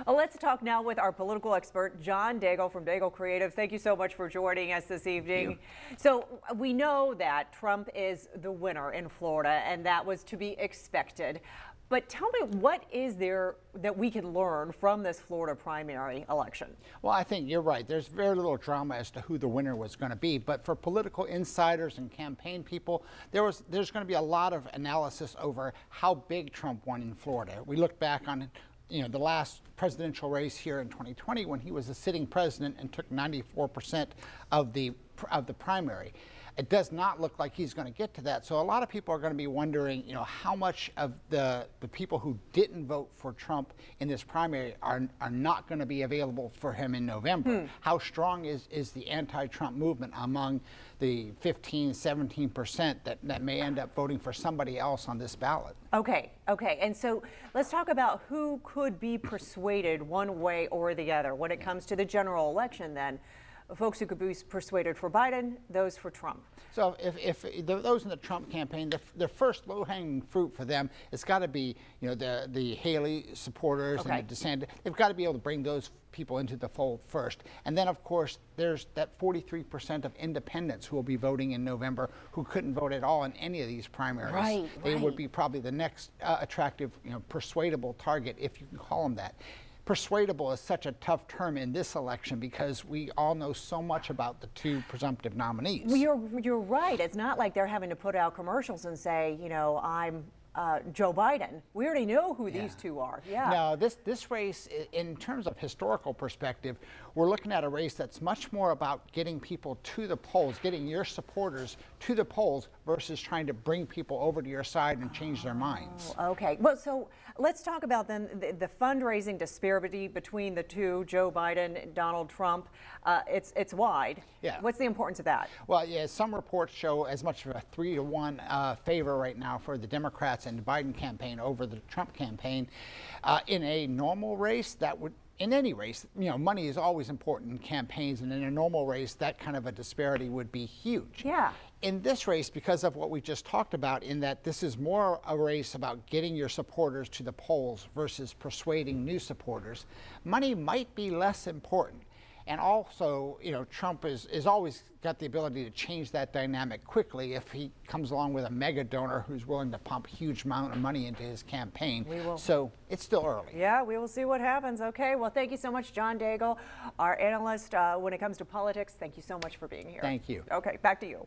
Well, let's talk now with our political expert, John Daigle from Daigle Creative. Thank you so much for joining us this evening. So we know that Trump is the winner in Florida, and that was to be expected. But tell me, what is there that we can learn from this Florida primary election? Well, I think you're right. There's very little drama as to who the winner was going to be. But for political insiders and campaign people, there's going to be a lot of analysis over how big Trump won in Florida. We look back on the last presidential race here in 2020 when he was a sitting president and took 94% of the primary. It does not look like he's going to get to that. So a lot of people are going to be wondering, how much of the people who didn't vote for Trump in this primary are not going to be available for him in November. How strong is the anti-Trump movement among the 15–17% that may end up voting for somebody else on this ballot? Okay. And so let's talk about who could be persuaded one way or the other when it comes to the general election then. Folks who could be persuaded for Biden, those for Trump. So if those in the Trump campaign, the first low-hanging fruit for them, it's got to be the Haley supporters and the DeSantis. They've got to be able to bring those people into the fold first. And then, of course, there's that 43% of independents who will be voting in November who couldn't vote at all in any of these primaries. They would be probably the next attractive, persuadable target, if you can call them that. Persuadable is such a tough term in this election because we all know so much about the two presumptive nominees. Well, you're right. It's not like they're having to put out commercials and say, I'm Joe Biden. We already know who these two are. No, this race, in terms of historical perspective, we're looking at a race that's much more about getting people to the polls, getting your supporters to the polls versus trying to bring people over to your side and change their minds. Okay. Well, so let's talk about then the fundraising disparity between the two, Joe Biden, Donald Trump. It's wide. Yeah. What's the importance of that? Well, some reports show as much of a 3-to-1 favor right now for the Democrats and the Biden campaign over the Trump campaign. In a normal race, in any race, money is always important in campaigns, and in a normal race, that kind of a disparity would be huge. Yeah. In this race, because of what we just talked about, in that this is more a race about getting your supporters to the polls versus persuading new supporters, money might be less important. And also, Trump is always got the ability to change that dynamic quickly if he comes along with a mega donor who's willing to pump huge amount of money into his campaign. So it's still early. Yeah, we will see what happens. Okay, well, thank you so much, John Daigle, our analyst when it comes to politics. Thank you so much for being here. Thank you. Okay, back to you.